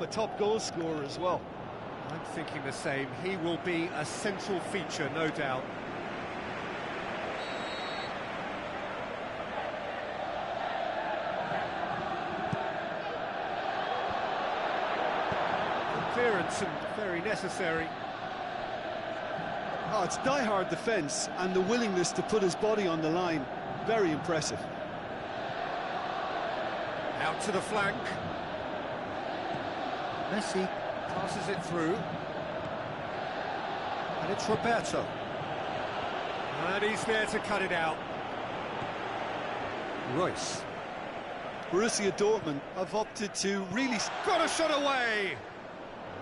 a top goal scorer as well. I'm thinking the same. He will be a central feature, no doubt. Clearance and very necessary. Oh, it's die-hard defence and the willingness to put his body on the line. Very impressive. Out to the flank. Messi passes it through. And it's Roberto. And he's there to cut it out. Royce. Borussia Dortmund have opted to really... Got a shot away!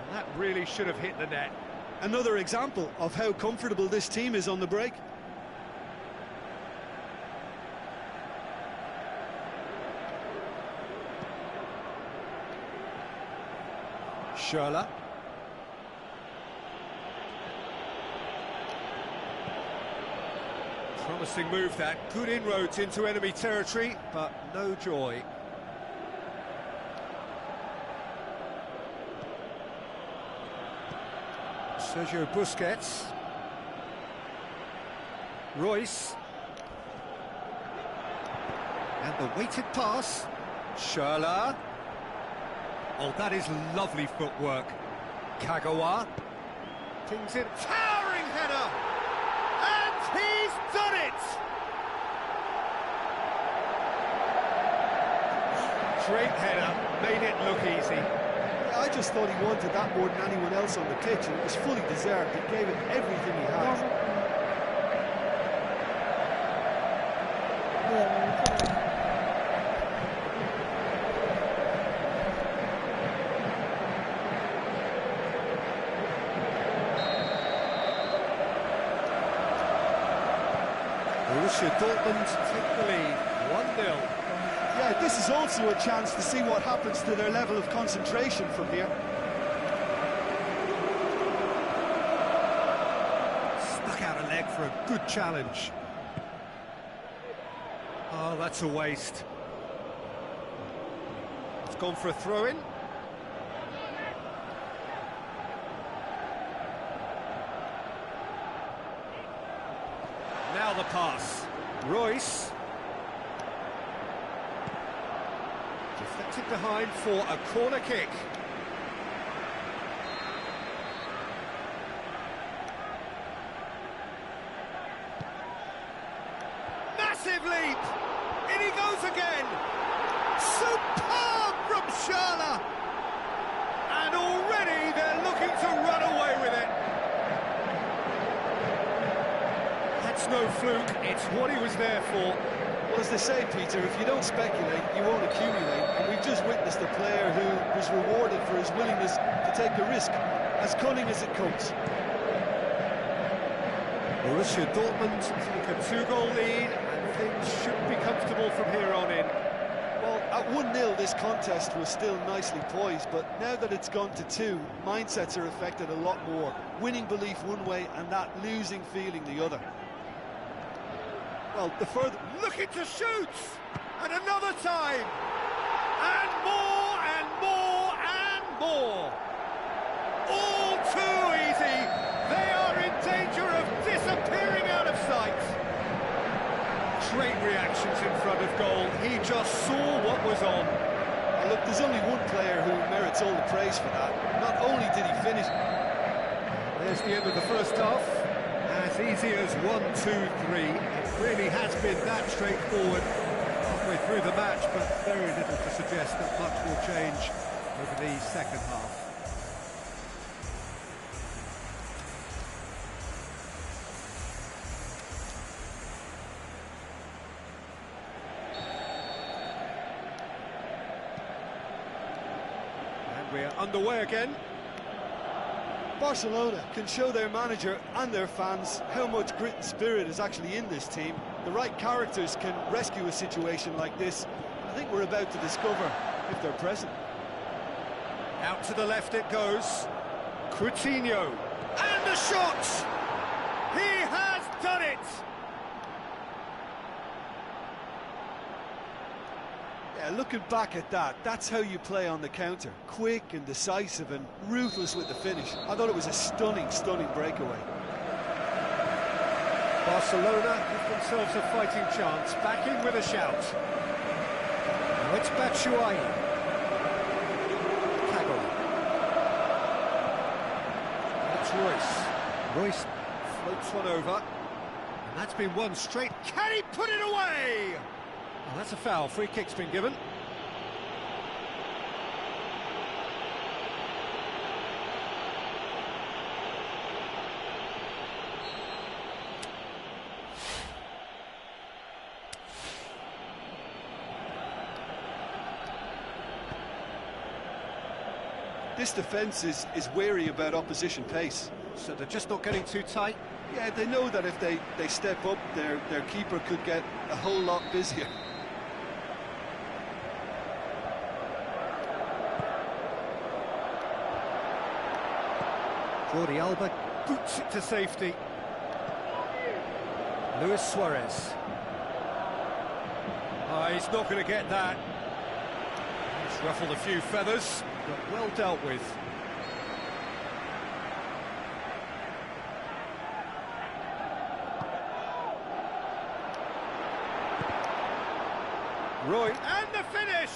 And that really should have hit the net. Another example of how comfortable this team is on the break. Schürrle. Promising move that. Good inroads into enemy territory, but no joy. Sergio Busquets. Royce. And the weighted pass. Schürrle. Oh, that is lovely footwork. Kagawa. Pings it. Towering header! And he's done it! Great header. Made it look easy. I just thought he wanted that more than anyone else on the pitch, and it was fully deserved. He gave it everything he had. Borussia Dortmund take the lead, 1-0. Yeah, this is also a chance to see what happens to their level of concentration from here. Stuck out a leg for a good challenge. Oh, that's a waste. It's gone for a throw-in. Now the pass. Royce. Deflected behind for a corner kick. Massive leap! In he goes again! Superb from Schürrle! And already they're looking to run away with it. That's no fluke, it's what he was there for. Well, as they say, Peter, if you don't speculate, you won't accumulate. And we've just witnessed a player who was rewarded for his willingness to take the risk, as cunning as it comes. Borussia Dortmund take a 2-goal lead, and things should be comfortable from here on in. Well, at 1-0, this contest was still nicely poised, but now that it's gone to 2, mindsets are affected a lot more. Winning belief one way, and that losing feeling the other. Well, the further... Looking to shoot! And another time! And more, and more, and more! All too easy! They are in danger of disappearing out of sight! Great reactions in front of goal. He just saw what was on. Well, look, there's only one player who merits all the praise for that. Not only did he finish... There's the end of the first half. As easy as 1, 2, 3. It really has been that straightforward halfway through the match, but very little to suggest that much will change over the second half. And we're underway again. Barcelona can show their manager and their fans how much grit and spirit is actually in this team. The right characters can rescue a situation like this. I think we're about to discover if they're present. Out to the left it goes. Coutinho. And the shot! He has done it! Yeah, Yeah, looking back at that, that's how you play on the counter. Quick and decisive and ruthless with the finish. I thought it was a stunning, stunning breakaway. Barcelona give themselves a fighting chance, back in with a shout. Now it's Batshuayi. Kaggle. That's Royce. Royce floats one over. And that's been one straight. Can he put it away? Well, that's a foul. Free kick's been given. This defence is wary about opposition pace. So they're just not getting too tight. Yeah, they know that if they step up, their keeper could get a whole lot busier. Jordi Alba boots it to safety. Luis Suarez. Oh, he's not going to get that. He's ruffled a few feathers, but well dealt with. Roy, and the finish!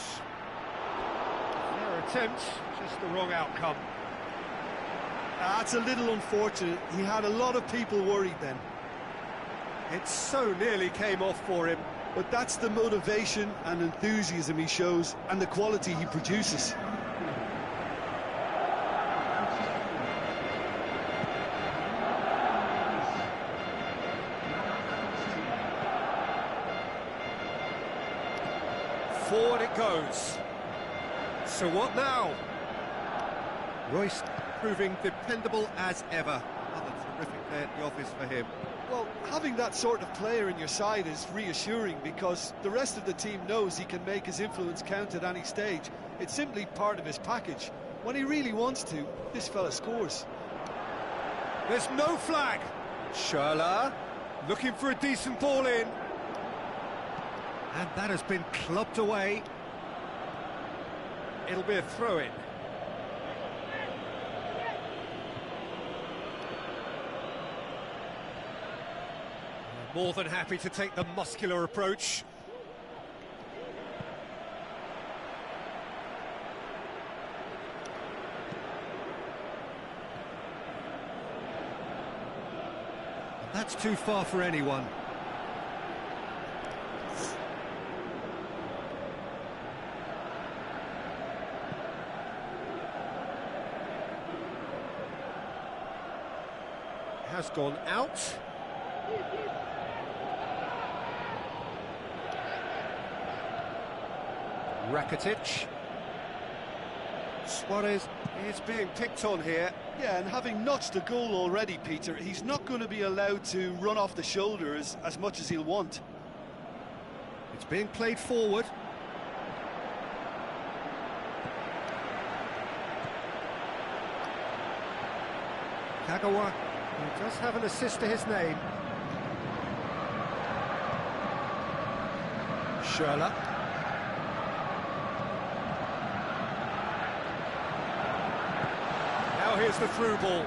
Fair attempt, just the wrong outcome. That's a little unfortunate. He had a lot of people worried then. It so nearly came off for him. But that's the motivation and enthusiasm he shows, and the quality he produces. Forward it goes. So what now? Royce proving dependable as ever. Another terrific day at the office for him. Well, having that sort of player in your side is reassuring because the rest of the team knows he can make his influence count at any stage. It's simply part of his package. When he really wants to, this fella scores. There's no flag. Schürrle looking for a decent ball in. And that has been clubbed away. It'll be a throw-in. More than happy to take the muscular approach. And that's too far for anyone. Has gone out. Rakitic. Suarez is being picked on here. Yeah, and having notched a goal already, Peter, he's not going to be allowed to run off the shoulder as much as he'll want. It's being played forward. Kagawa, who does have an assist to his name. Schürrle. Now here's the through ball.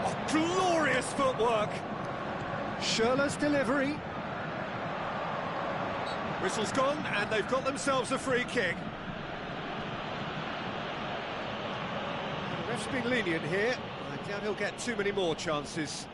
Oh, glorious footwork. Schürrle's delivery. Whistle's gone, and they've got themselves a free kick. The ref's been lenient here. I doubt he'll get too many more chances.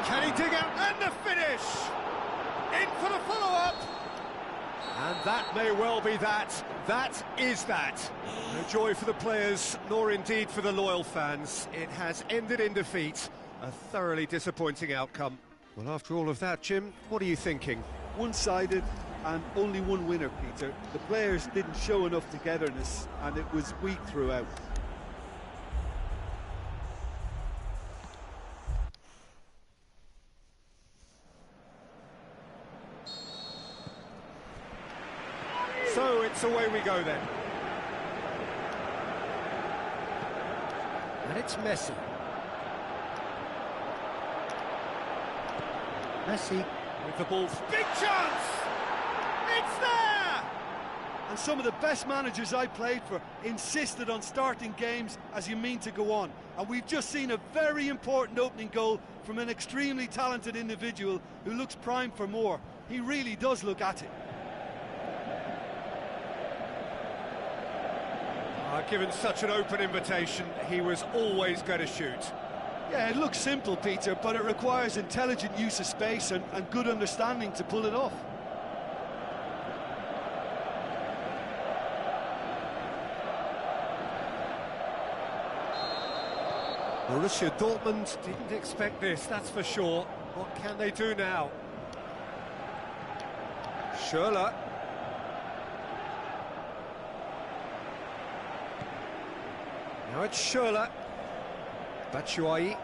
Can he dig out? And the finish! In for the follow-up! And that may well be that. That is that. No joy for the players, nor indeed for the loyal fans. It has ended in defeat. A thoroughly disappointing outcome. Well, after all of that, Jim, what are you thinking? One-sided and only one winner, Peter. The players didn't show enough togetherness, and it was weak throughout. So it's away we go then. And it's Messi. Messi with the ball. Big chance! It's there! And some of the best managers I played for insisted on starting games as you mean to go on. And we've just seen a very important opening goal from an extremely talented individual who looks primed for more. He really does look at it. Given such an open invitation, he was always going to shoot. Yeah, it looks simple, Peter, but it requires intelligent use of space and good understanding to pull it off. Borussia Dortmund didn't expect this, that's for sure. What can they do now? Schürrle. Now it's Schürrle. Batshuayi.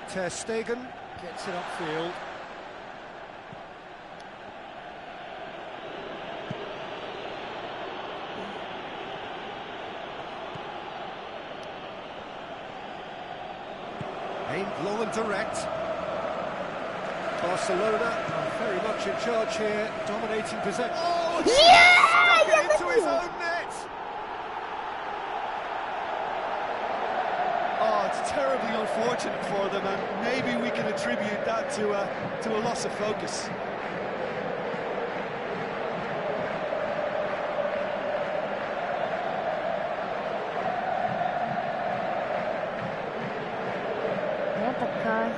Ter Stegen gets it upfield. Aimed long and direct. Barcelona are very much in charge here, dominating possession. Oh, stuck it into his own net! Oh, it's terribly unfortunate for them, and maybe we can attribute that to a loss of focus. показ.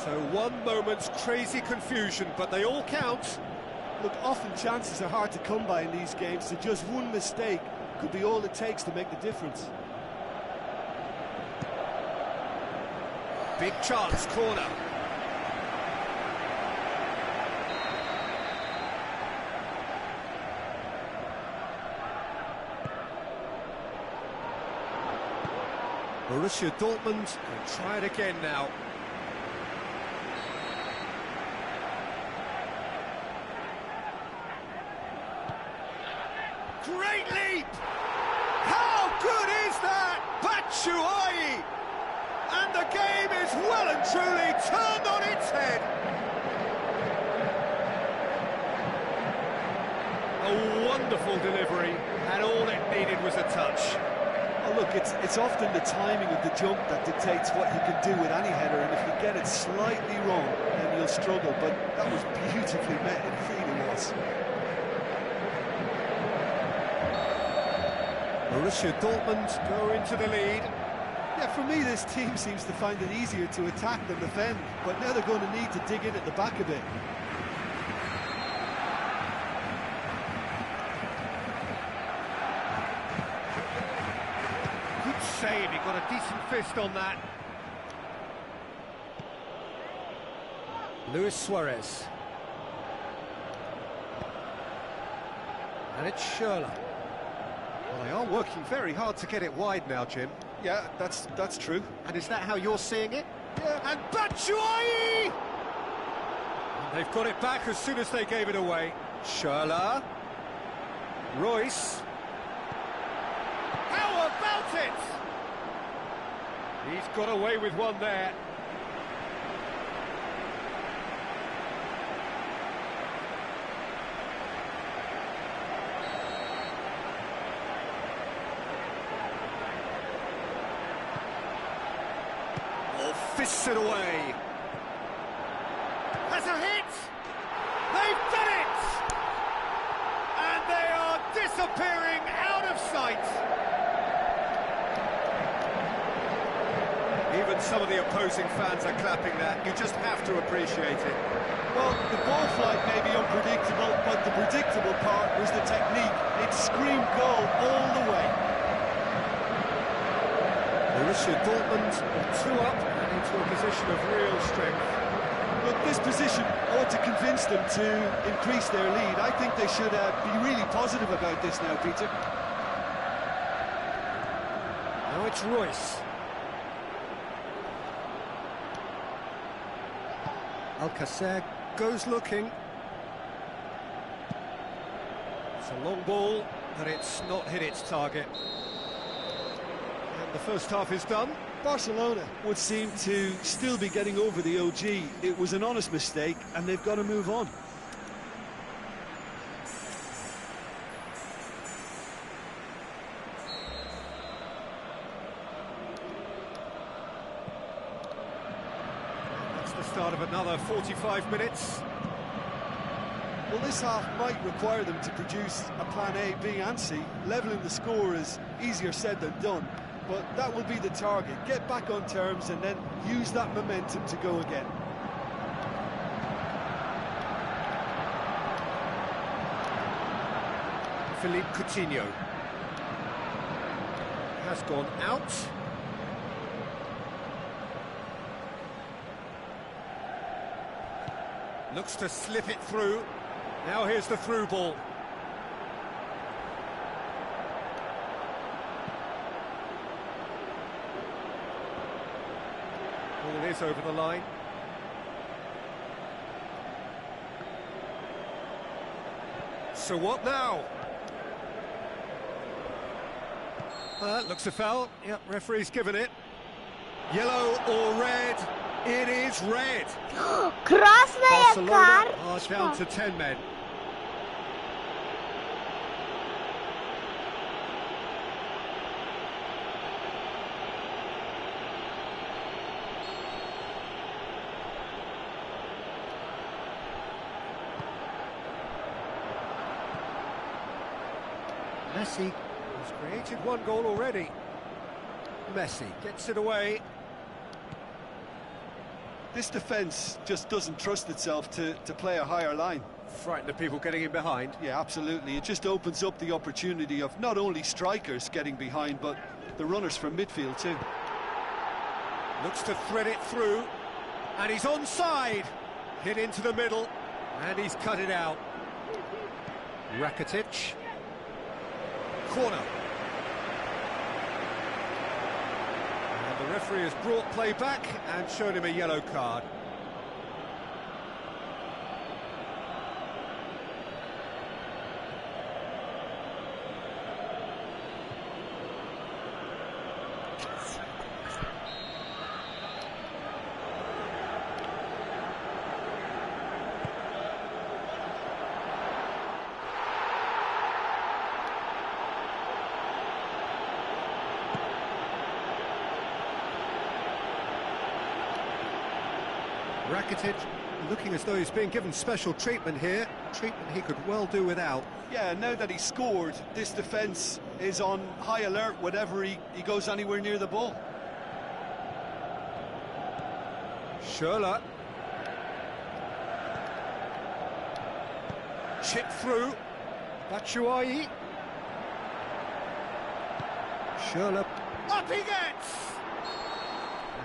So one moment's crazy confusion, but they all count. Look, often chances are hard to come by in these games, so just one mistake could be all it takes to make the difference. Big chance, corner. Borussia Dortmund will try it again now. Great leap! How good is that? Batshuayi! And the game is well and truly turned on its head. A wonderful delivery, and all it needed was a touch. Oh, look, it's often the timing of the jump that dictates what you can do with any header, and if you get it slightly wrong, then you'll struggle. But that was beautifully met, it really was. Borussia Dortmund go into the lead. Yeah, for me, this team seems to find it easier to attack than defend, but now they're going to need to dig in at the back a bit. Good save, he got a decent fist on that. Luis Suarez. And it's Schürrle. Well, they are working very hard to get it wide now, Jim. Yeah, that's true. And is that how you're seeing it? Yeah. And Batshuayi! They've got it back as soon as they gave it away. Schürrle. Royce. How about it? He's got away with one there. Fists it away. Has a hit. They've done it. And they are disappearing out of sight. Even some of the opposing fans are clapping that. You just have to appreciate it. Well, the ball flight may be unpredictable, but the predictable part was the technique. It screamed goal all the way. Borussia Dortmund 2 up and into a position of real strength. Look, this position ought to convince them to increase their lead. I think they should be really positive about this now, Peter. Now it's Royce. Alcacer goes looking. It's a long ball, but it's not hit its target. And the first half is done. Barcelona would seem to still be getting over the OG. It was an honest mistake, and they've got to move on. That's the start of another 45 minutes. Well, this half might require them to produce a plan A, B and C. Levelling the score is easier said than done, but that will be the target. Get back on terms and then use that momentum to go again. Philippe Coutinho has gone out. Looks to slip it through. Now here's the through ball. Ball is over the line. So what now? Looks a foul. Yep, referee's given it. Yellow or red? It is red. Красная Barcelona are карточка. down to 10 men. Messi has created one goal already. Messi gets it away. This defence just doesn't trust itself to play a higher line. Frighten the people getting in behind. Yeah, absolutely. It just opens up the opportunity of not only strikers getting behind, but the runners from midfield too. Looks to thread it through, and he's onside. Hit into the middle, and he's cut it out. Rakitic. Corner. And the referee has brought play back and shown him a yellow card. Rakitic looking as though he's being given special treatment here, treatment he could well do without. Yeah, now that he's scored, this defence is on high alert whenever he goes anywhere near the ball. Schürrle. Chip through. Batshuayi. Schürrle. Up he gets!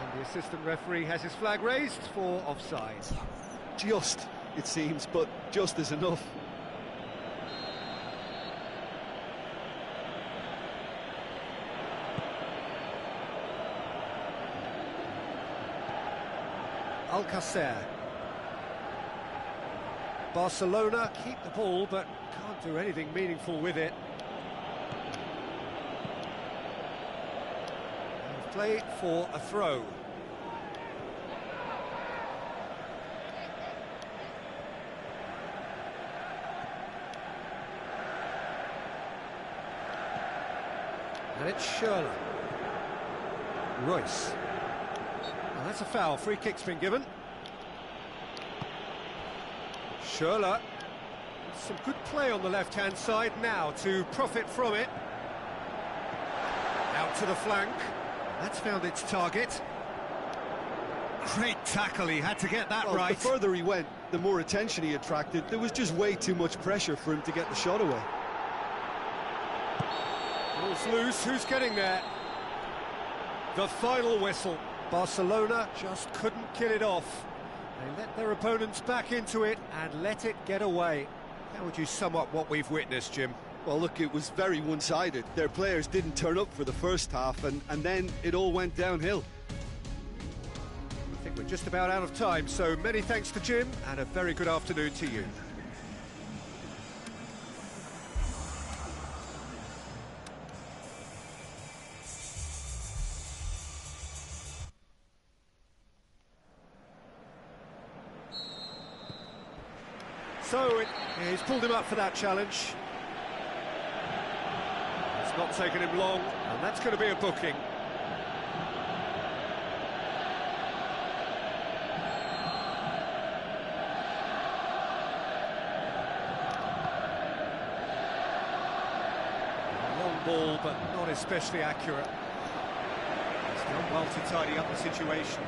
And the assistant referee has his flag raised for offside. Just, it seems, but just is enough. Alcacer. Barcelona keep the ball, but can't do anything meaningful with it. And play for a throw. And it's Schürrle. Royce. Well, that's a foul. Free kick's been given. Schürrle. Some good play on the left-hand side now to profit from it. Out to the flank. That's found its target. Great tackle, he had to get that Well, right. the further he went, the more attention he attracted. There was just way too much pressure for him to get the shot away. Ball's loose, who's getting there? The final whistle. Barcelona just couldn't kill it off. They let their opponents back into it and let it get away. How would you sum up what we've witnessed, Jim? Well, look, it was very one-sided. Their players didn't turn up for the first half, and then it all went downhill. I think we're just about out of time, so many thanks to Jim, and a very good afternoon to you. So he's pulled him up for that challenge. It's not taken him long, and that's going to be a booking. A long ball, but not especially accurate. He's done well to tidy up the situation.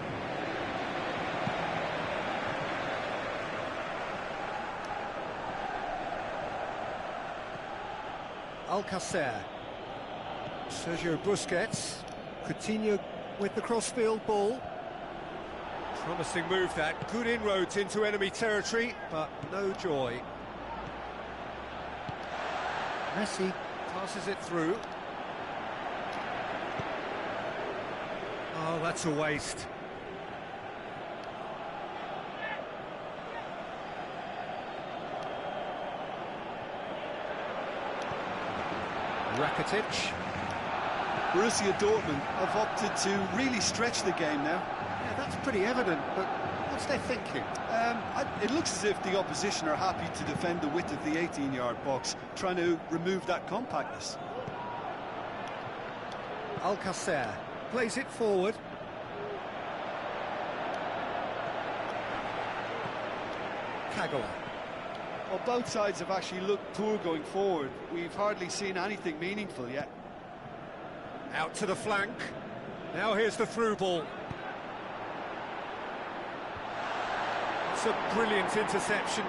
Alcacer, Sergio Busquets, Coutinho with the crossfield ball. Promising move that, good inroads into enemy territory, but no joy. Messi passes it through. Oh, that's a waste. Rakitic. Borussia Dortmund have opted to really stretch the game now. Yeah, that's pretty evident, but what's their thinking? It looks as if the opposition are happy to defend the width of the 18-yard box, trying to remove that compactness. Alcacer plays it forward. Kagawa. Well, both sides have actually looked poor going forward. We've hardly seen anything meaningful yet. Out to the flank. Now here's the through ball. It's a brilliant interception.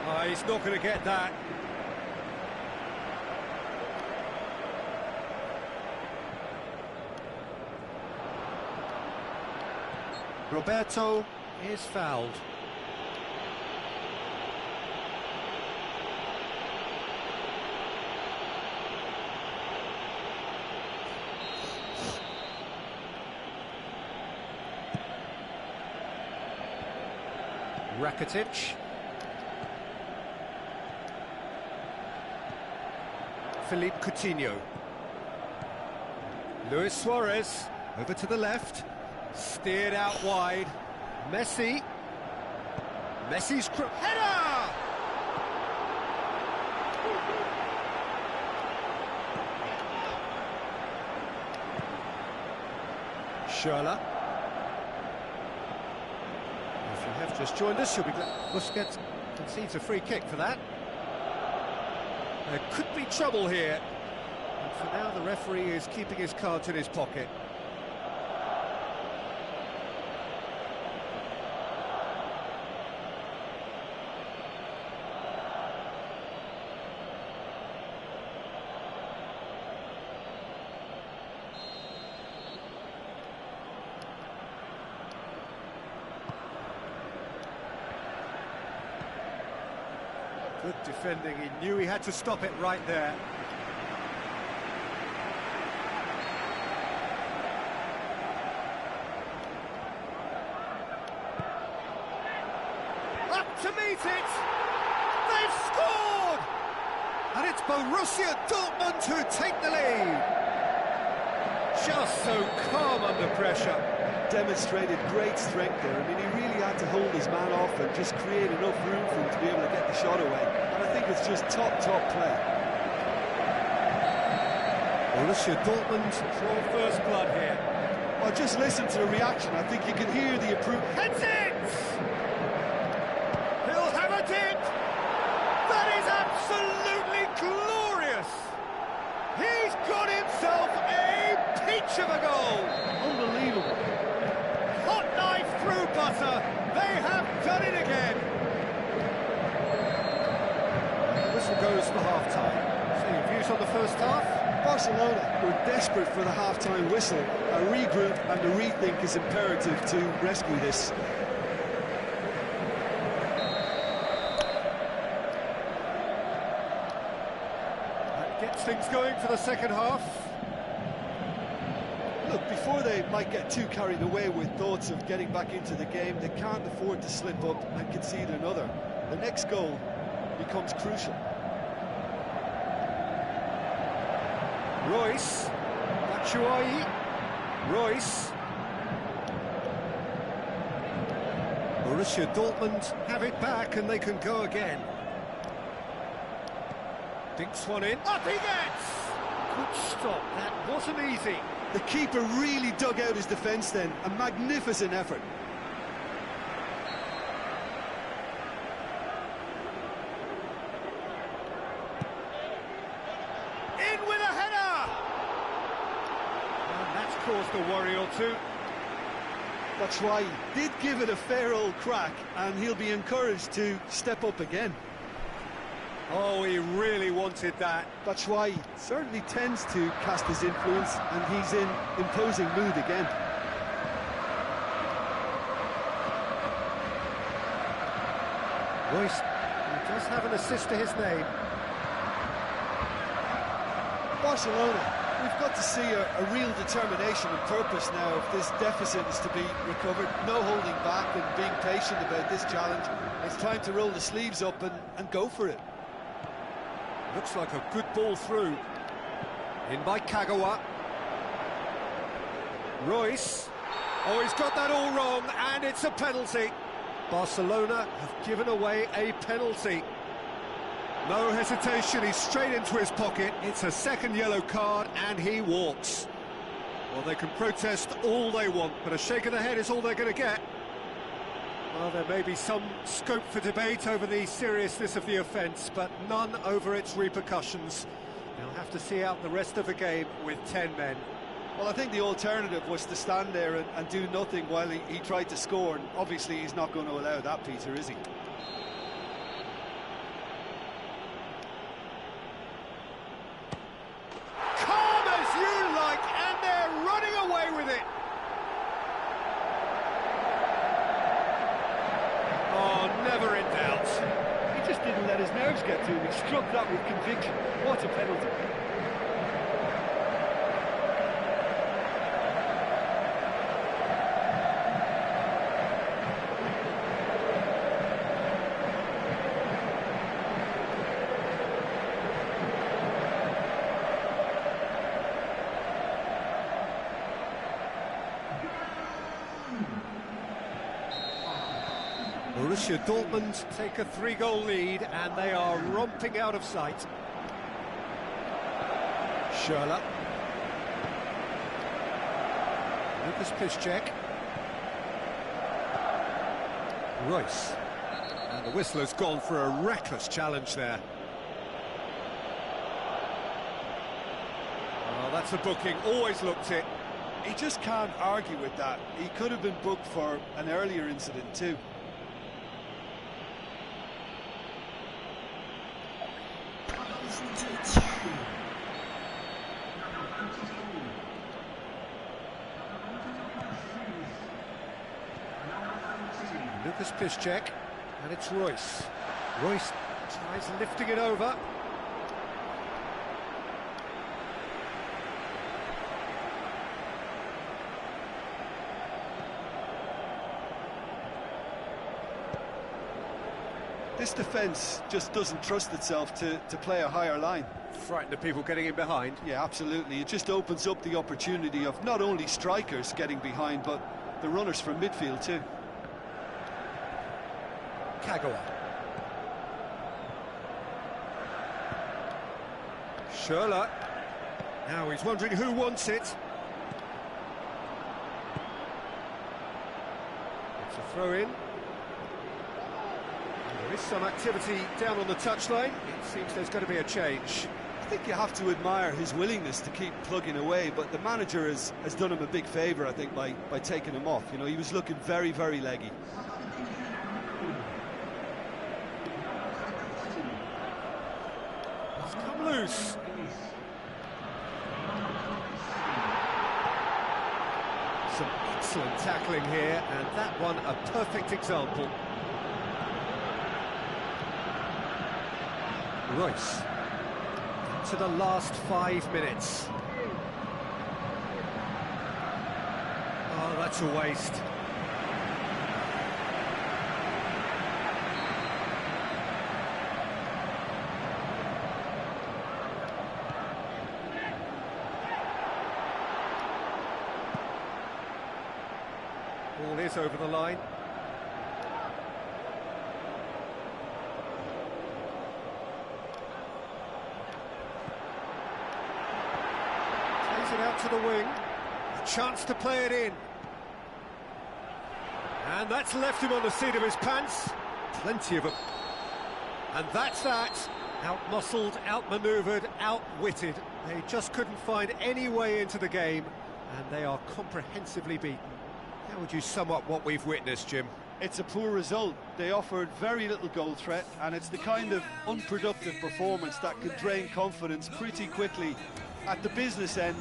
Oh, he's not going to get that. Roberto is fouled. Rakitic. Philippe Coutinho. Luis Suarez over to the left. Steered out wide. Messi. Messi's header! Schürrle. If you have just joined us, you'll be glad Busquets concedes a free kick for that. There could be trouble here. And for now, the referee is keeping his cards in his pocket. Good defending, he knew he had to stop it right there. Up to meet it! They've scored! And it's Borussia Dortmund who take the lead. Just so calm under pressure. Demonstrated great strength there. I mean, he really had to hold his man off and just create enough room for him to be able to get the shot away. And I think it's just top play. Borussia Dortmund draw first blood here. Well, just listen to the reaction. I think you can hear the approval. Heads it! He'll have it in! That is absolutely glorious! He's got himself a peach of a goal! Unbelievable. Hot knife through butter. They have done it again. The whistle goes for half-time. So you've views on the first half? Barcelona were desperate for the half-time whistle. A regroup and a rethink is imperative to rescue this. That gets things going for the second half. Look, before they might get too carried away with thoughts of getting back into the game, they can't afford to slip up and concede another. The next goal becomes crucial. Royce, Batshuayi, Royce. Borussia Dortmund have it back and they can go again. Dinks one in. Up he gets! Good stop, that wasn't easy. The keeper really dug out his defence then, a magnificent effort. In with a header! And that's caused a worry or two. Batshuayi did give it a fair old crack, and he'll be encouraged to step up again. Oh, he really wanted that. Batshuayi certainly tends to cast his influence, and he's in imposing mood again. Royce, he does have an assist to his name. Barcelona, we've got to see a real determination and purpose now if this deficit is to be recovered. No holding back and being patient about this challenge. It's time to roll the sleeves up and go for it. Looks like a good ball through. In by Kagawa. Royce. Oh, he's got that all wrong, and it's a penalty. Barcelona have given away a penalty. No hesitation, he's straight into his pocket. It's a second yellow card, and he walks. Well, they can protest all they want, but a shake of the head is all they're going to get. Well, there may be some scope for debate over the seriousness of the offence, but none over its repercussions. They'll have to see out the rest of the game with 10 men. Well, I think the alternative was to stand there and do nothing while he tried to score, and obviously he's not going to allow that, Peter, is he? Calm as you like, and they're running away with it. Oh, never in doubt. He just didn't let his nerves get to him. He struck that with conviction. What a penalty. Borussia Dortmund take a 3-goal lead, and they are romping out of sight. Schürrle. Lucas Piszczek. Royce. And the whistler's gone for a reckless challenge there. Oh, that's a booking, always looked it. He just can't argue with that. He could have been booked for an earlier incident too. Lucas Piszczek, and it's Royce. Royce tries lifting it over. This defence just doesn't trust itself to play a higher line. Frightened of people getting in behind. Yeah, absolutely. It just opens up the opportunity of not only strikers getting behind, but the runners from midfield too. Kagawa. Schürrle. Now he's wondering who wants it. It's a throw-in. There is some activity down on the touchline. It seems there's going to be a change. I think you have to admire his willingness to keep plugging away, but the manager has done him a big favour, I think, by taking him off. You know, he was looking very, very leggy. It's come loose. Some excellent tackling here, and that one a perfect example. Royce. To the last 5 minutes. Oh, that's a waste. Ball is over the line. Plays it out to the wing. A chance to play it in. And that's left him on the seat of his pants. Plenty of them. And that's that. Out-muscled, out-manoeuvred, outwitted. They just couldn't find any way into the game, and they are comprehensively beaten. How would you sum up what we've witnessed, Jim? It's a poor result. They offered very little goal threat, and it's the kind of unproductive performance that can drain confidence pretty quickly. At the business end,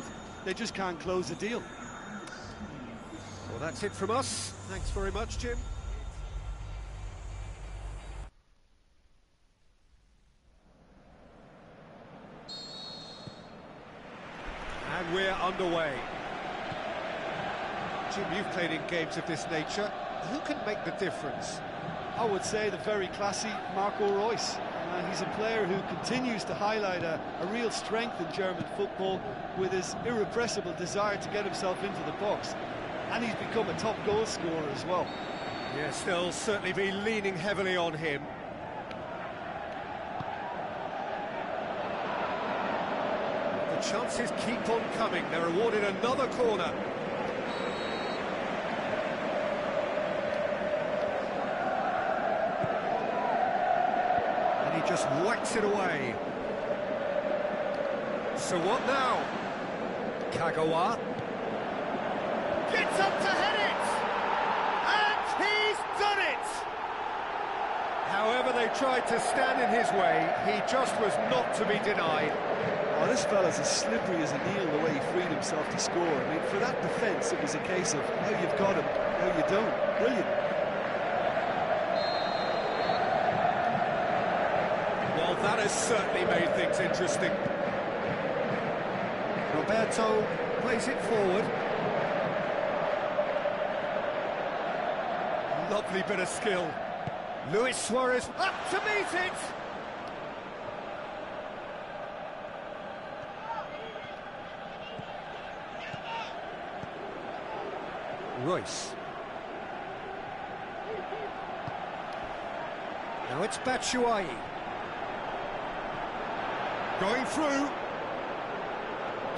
they just can't close a deal. Well, that's it from us. Thanks very much, Jim. And we're underway. Jim, you've played in games of this nature. Who can make the difference? I would say the very classy Marco Reus. He's a player who continues to highlight a real strength in German football with his irrepressible desire to get himself into the box. And he's become a top goal scorer as well. Yes, they'll certainly be leaning heavily on him. The chances keep on coming. They're awarded another corner. And he just whacks it away. So what now? Kagawa. Gets up to head it! And he's done it! However they tried to stand in his way, he just was not to be denied. Oh, this fella's as slippery as an eel the way he freed himself to score. I mean, for that defence, it was a case of how you've got him, how you don't. Brilliant. Well, that has certainly made things interesting. Roberto plays it forward. Lovely bit of skill. Luis Suarez Up to meet it! Royce. Now it's Batshuayi. Going through.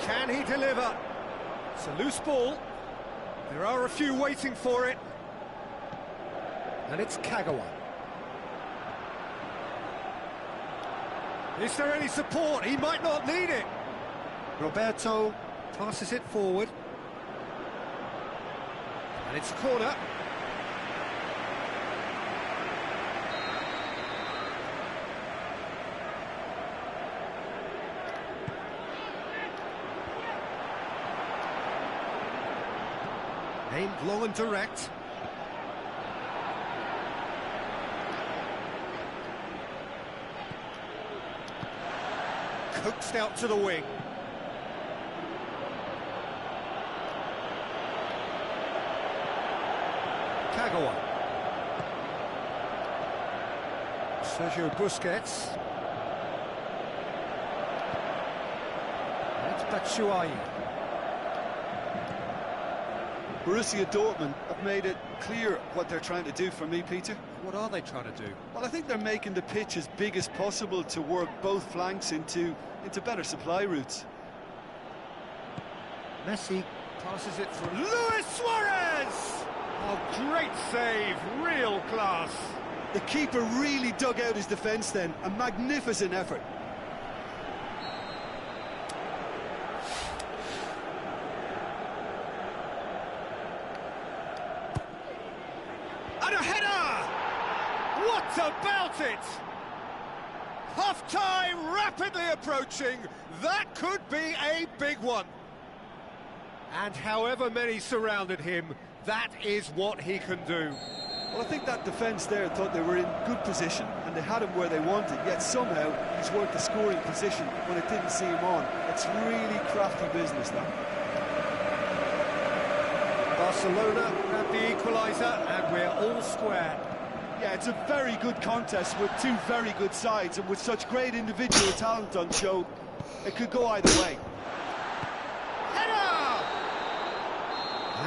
Can he deliver? It's a loose ball. There are a few waiting for it. And it's Kagawa. Is there any support? He might not need it. Roberto passes it forward. And it's a corner. Aimed long and direct. Coaxed out to the wing. Kagawa. Sergio Busquets. It's Batshuayi. Borussia Dortmund have made it clear what they're trying to do for me, Peter. What are they trying to do? Well, I think they're making the pitch as big as possible to work both flanks into better supply routes. Messi passes it through. Luis Suarez! Oh, great save, real class. The keeper really dug out his defence then, a magnificent effort. And a header! What about it? Half-time wrap-up! rapidly approaching. That could be a big one. And however many surrounded him, that is what he can do. Well, I think that defence there thought they were in good position and they had him where they wanted, yet somehow he's worked the scoring position when it didn't see him on. It's really crafty business, that. Barcelona grab the equaliser and we're all square. Yeah, it's a very good contest with two very good sides, and with such great individual talent on show, it could go either way. Header!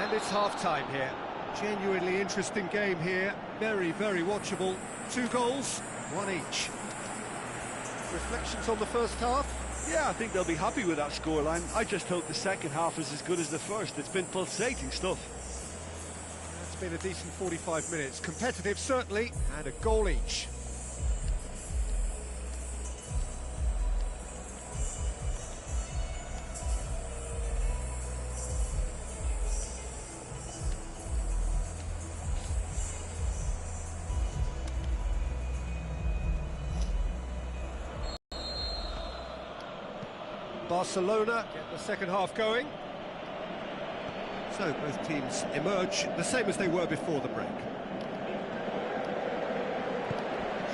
And it's half-time here. Genuinely interesting game here. Very, very watchable. 2 goals, 1 each. Reflections on the first half? Yeah, I think they'll be happy with that scoreline. I just hope the second half is as good as the first. It's been pulsating stuff. It's been a decent 45 minutes. Competitive, certainly, and a goal each. Barcelona get the second half going. So both teams emerge the same as they were before the break.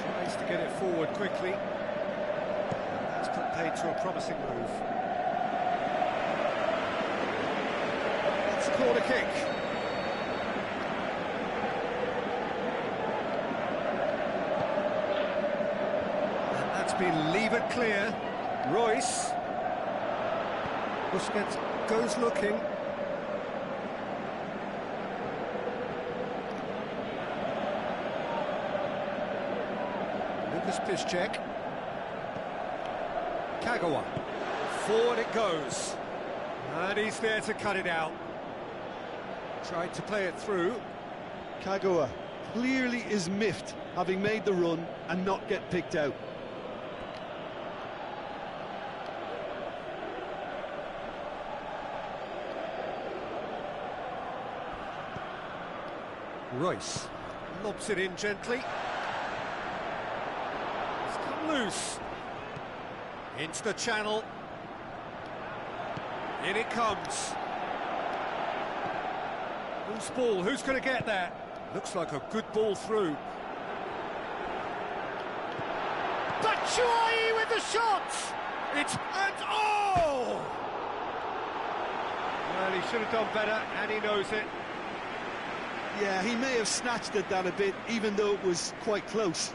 Tries to get it forward quickly. That's put paid to a promising move. It's a corner kick. And that's been levered clear. Royce. Busquets goes looking. Lucas Piszczek. Kagawa. Forward it goes. And he's there to cut it out. Tried to play it through. Kagawa clearly is miffed, having made the run and not get picked out. Royce lobs it in gently. It's come loose. Into the channel. In it comes. Loose ball, who's going to get that? Looks like a good ball through. Batshuayi with the shot! Oh! Well, he should have done better, and he knows it. Yeah, he may have snatched at that a bit, even though it was quite close.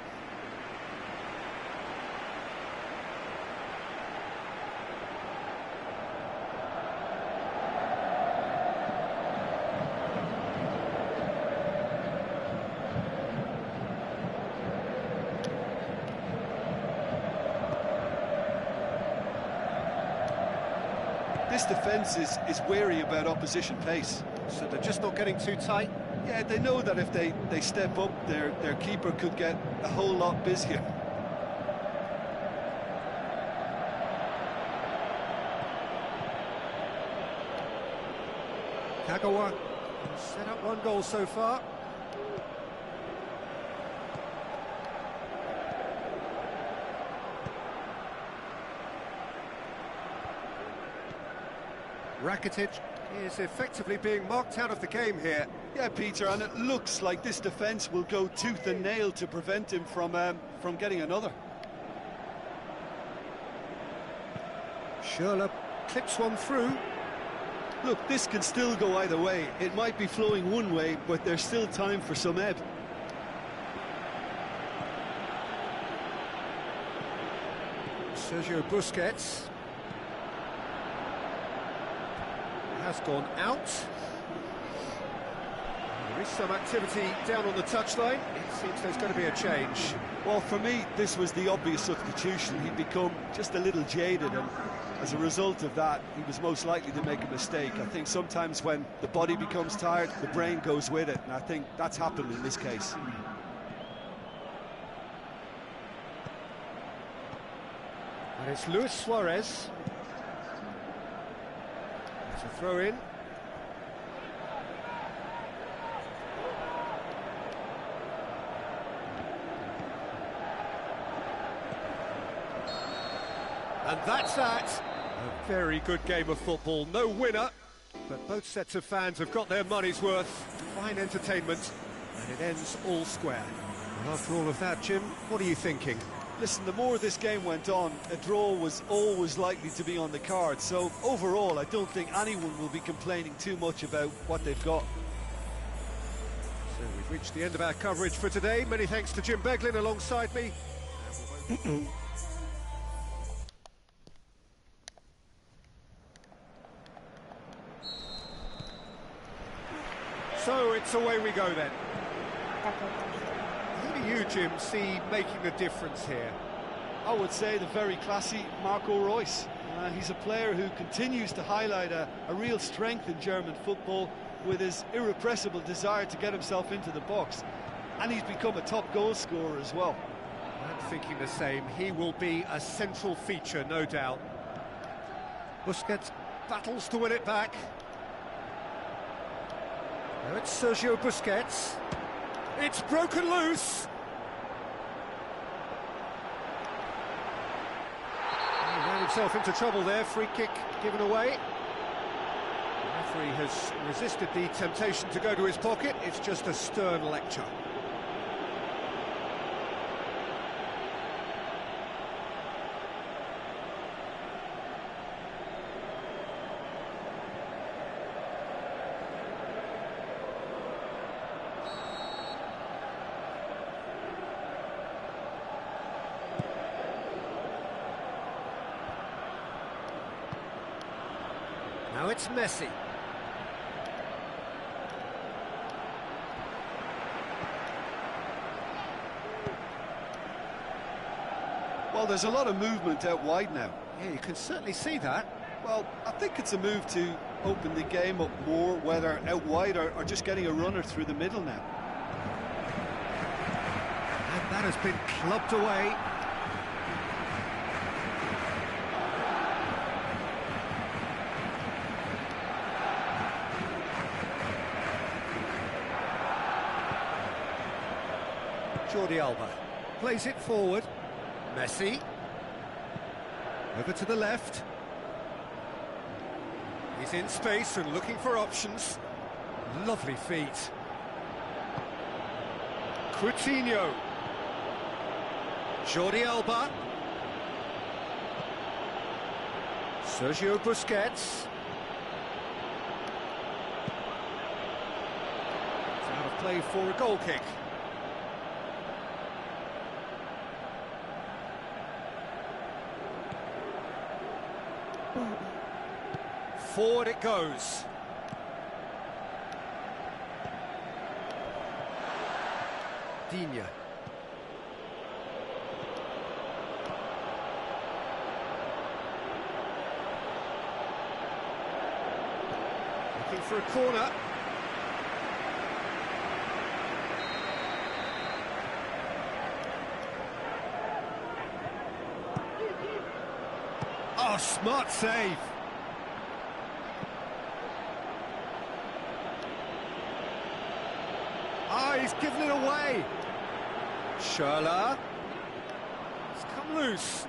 This defence is wary about opposition pace. So they're just not getting too tight. Yeah, they know that if they step up, their keeper could get a whole lot busier. Kagawa set up 1 goal so far. Rakitic is effectively being marked out of the game here. Yeah, Peter, and it looks like this defence will go tooth and nail to prevent him from getting another. Schürrle clips one through. Look, this can still go either way. It might be flowing one way, but there's still time for some ebb. Sergio Busquets has gone out. There is some activity down on the touchline. It seems there's going to be a change. Well, for me, this was the obvious substitution. He'd become just a little jaded, and as a result of that, he was most likely to make a mistake. I think sometimes when the body becomes tired, the brain goes with it, and I think that's happened in this case. And it's Luis Suarez. It's a throw in. And that's that. A very good game of football. No winner, but both sets of fans have got their money's worth. Fine entertainment, and it ends all square. And after all of that, Jim, what are you thinking? Listen, the more this game went on, a draw was always likely to be on the card. So overall, I don't think anyone will be complaining too much about what they've got. So we've reached the end of our coverage for today. Many thanks to Jim Beglin alongside me. So it's away we go then. Who do you, Jim, see making the difference here? I would say the very classy Marco Reus. He's a player who continues to highlight a real strength in German football with his irrepressible desire to get himself into the box. And he's become a top goal scorer as well. I'm thinking the same. He will be a central feature, no doubt. Busquets battles to win it back. Now it's Sergio Busquets. It's broken loose. He ran himself into trouble there. Free kick given away. The referee has resisted the temptation to go to his pocket. It's just a stern lecture. Now it's Messi. Well, there's a lot of movement out wide now. Yeah, you can certainly see that. Well, I think it's a move to open the game up more, whether out wide or just getting a runner through the middle now. And that has been clubbed away. Jordi Alba plays it forward. Messi. Over to the left. He's in space and looking for options. Lovely feet. Coutinho. Jordi Alba. Sergio Busquets. It's out of play for a goal kick. Forward it goes. Digne. Looking for a corner. Oh, smart save. Ah, he's given it away. Schürrle. It's come loose.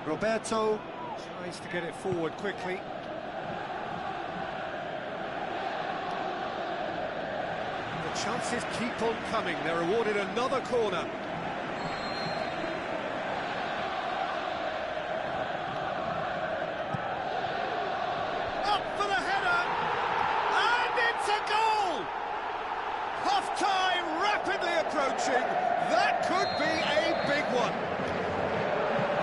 Roberto tries to get it forward quickly. The chances keep on coming. They're awarded another corner. Up for the header, and it's a goal! Half-time rapidly approaching. That could be a big one.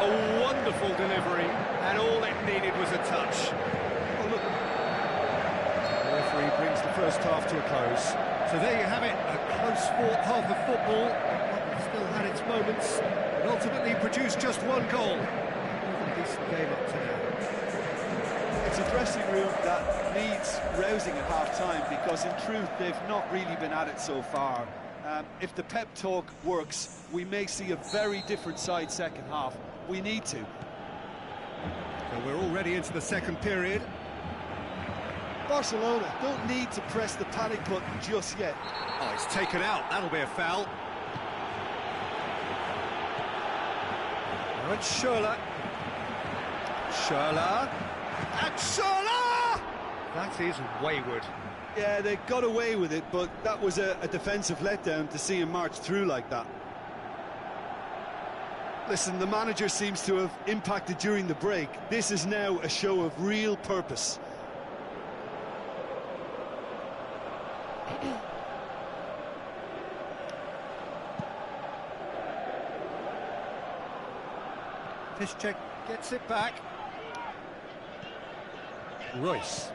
A wonderful delivery, and all it needed was a touch. Oh, look. The referee brings the first half to a close. So there you have it, a close-fought half of football. It still had its moments, but ultimately produced just one goal. A decent game up to now. It's a dressing room that needs rousing at half-time because, in truth, they've not really been at it so far. If the pep talk works, we may see a very different side second half. We need to. So we're already into the second period. Barcelona don't need to press the panic button just yet. Oh, it's taken out. That'll be a foul. Now it's Schürrle. Schürrle. And Schürrle! That is wayward. Yeah, they got away with it, but that was a defensive letdown to see him march through like that. Listen, the manager seems to have impacted during the break. This is now a show of real purpose. Piszczek gets it back. Royce.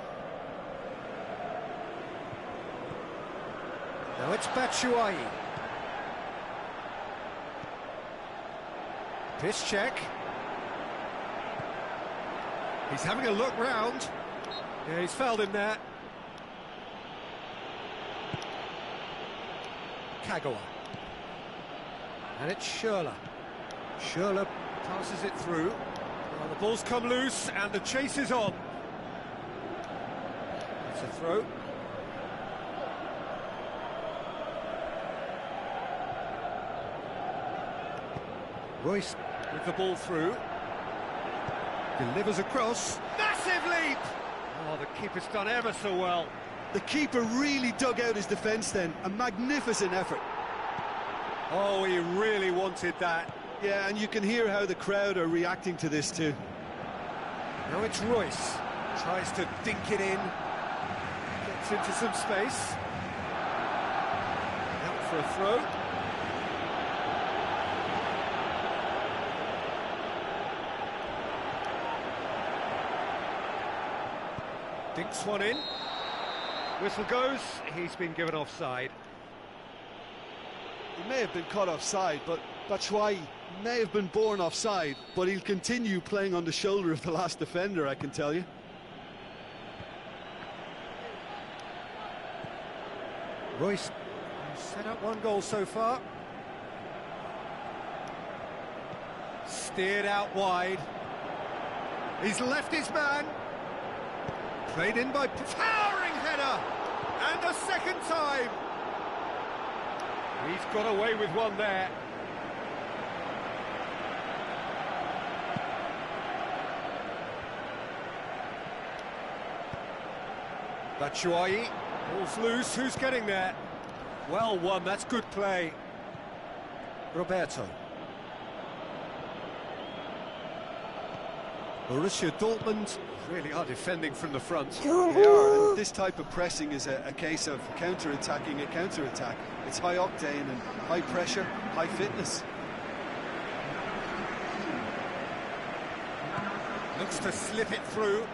Now it's Batshuayi. Piszczek. He's having a look round. Yeah, he's fouled him there. Kagawa. And it's Schürrle. Schürrle passes it through. Well, the ball's come loose and the chase is on. It's a throw. Royce with the ball through. Delivers across. Massive leap! Oh, the keeper's done ever so well. The keeper really dug out his defence then. A magnificent effort. Oh, he really wanted that. Yeah, and you can hear how the crowd are reacting to this too. Now it's Royce. Tries to dink it in. Gets into some space. Out for a throw. Dinks one in. Whistle goes. He's been given offside. He may have been caught offside, but Batshuayi may have been born offside, but he'll continue playing on the shoulder of the last defender, I can tell you. Royce set up one goal so far. Steered out wide. He's left his man. Played in by towering header, and a second time. He's got away with one there. Batshuayi, ball's loose, who's getting there? Well won, that's good play. Roberto. Borussia Dortmund really are defending from the front. They are, and this type of pressing is a case of counter-attacking a counter-attack. It's high octane and high pressure, high fitness. Looks to slip it through.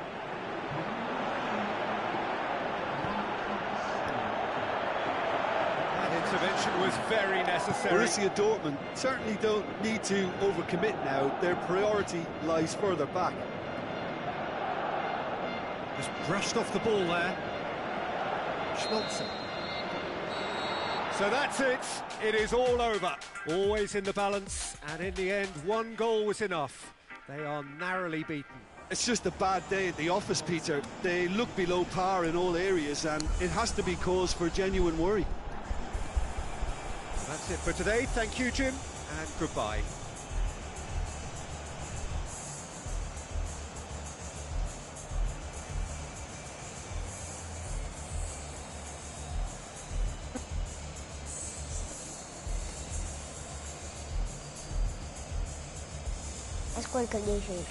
That intervention was very necessary. Borussia Dortmund certainly don't need to overcommit now. Their priority lies further back. Just brushed off the ball there. Schmelzer. So that's it. It is all over. Always in the balance, and in the end, one goal was enough. They are narrowly beaten. It's just a bad day at the office, Peter. They look below par in all areas, and it has to be cause for genuine worry. That's it for today. Thank you, Jim, and goodbye. А сколько мне еще играть?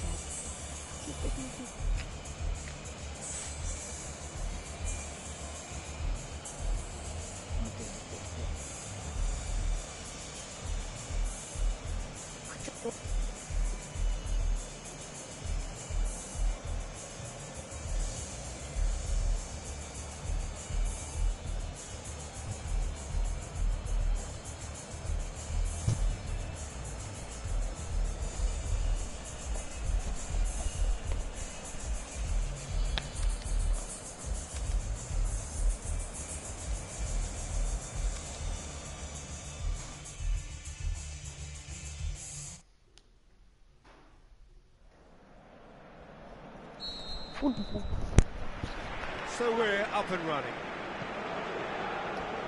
So we're up and running.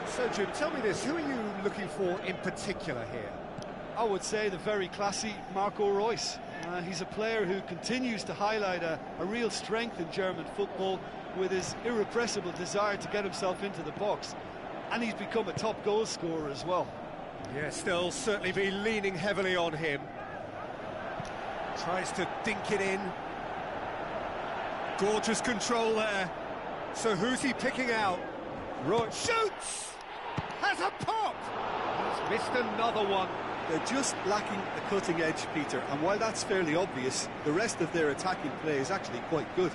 So, Jim, tell me this, who are you looking for in particular here? I would say the very classy Marco Royce. He's a player who continues to highlight a real strength in German football with his irrepressible desire to get himself into the box. And he's become a top goal scorer as well. Yes, they'll certainly be leaning heavily on him. Tries to dink it in. Gorgeous control there. So who's he picking out? Roy shoots! Has a pop! He's missed another one. They're just lacking the cutting edge, Peter, and while that's fairly obvious, the rest of their attacking play is actually quite good.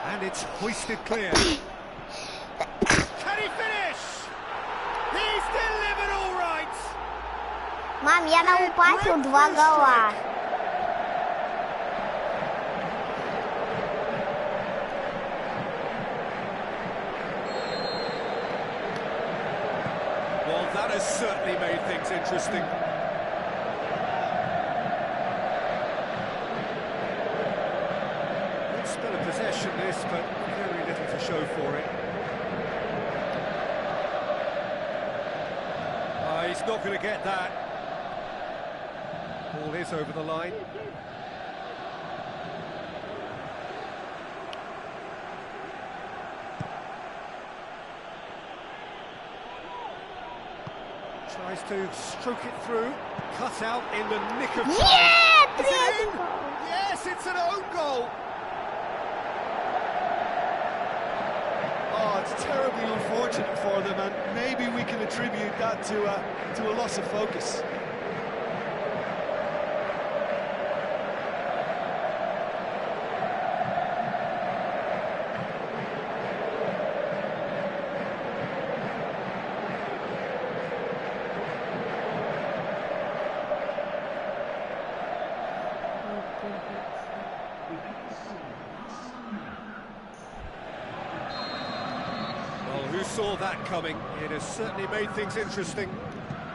And it's hoisted clear. Can he finish? He's delivered all right. Мам, я наупасил 2 гола. Well, that has certainly made things interesting. Good spell of possession this, but very little to show for it. He's not going to get that. Ball is over the line. Tries to stroke it through. Cut out in the nick of time. Yeah, Is it in? Yes, it's an own goal. Oh, it's terribly unfortunate for them, and maybe we can attribute that to a loss of focus. Who saw that coming? It has certainly made things interesting.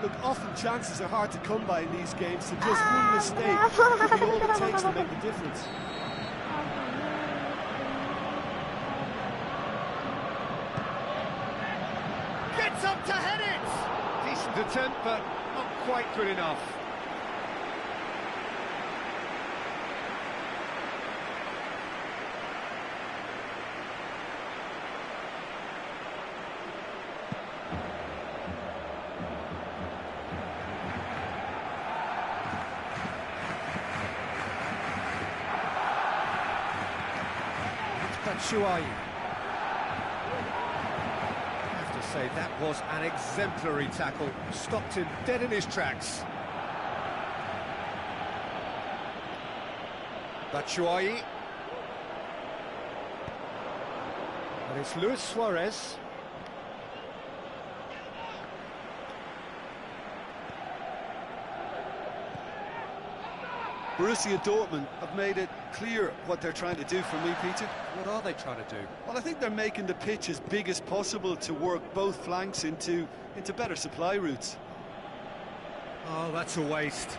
Look, often chances are hard to come by in these games, so just one mistake could be all it takes to make the difference. Gets up to head it! Decent attempt, but not quite good enough. Shuai. I have to say, that was an exemplary tackle. Stopped him dead in his tracks. Batshuayi. And it's Luis Suarez. Borussia Dortmund have made it clear what they're trying to do for me, Peter. What are they trying to do? Well, I think they're making the pitch as big as possible to work both flanks into better supply routes. Oh, that's a waste.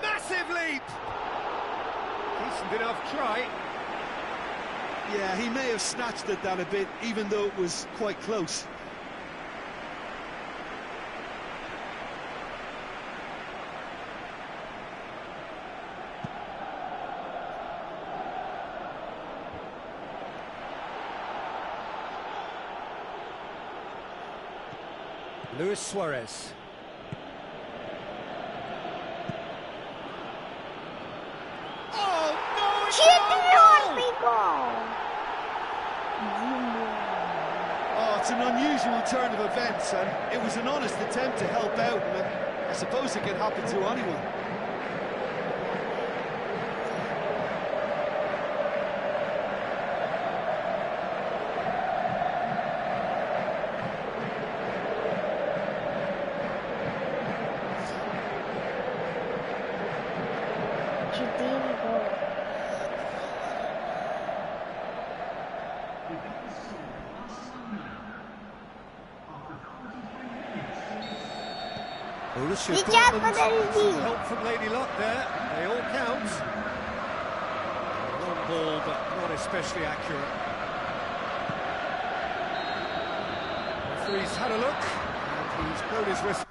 Massive leap! Decent enough try. Yeah, he may have snatched at that a bit, even though it was quite close. Luis Suarez. Oh, no, it's Четвертый гол! Oh, it's an unusual turn of events, and it was an honest attempt to help out, and I suppose it can happen to anyone. Сейчас подожди. Help from Lady Luck there. They all count. One ball, but not especially accurate. Referee's had a look, and he's blown his whistle.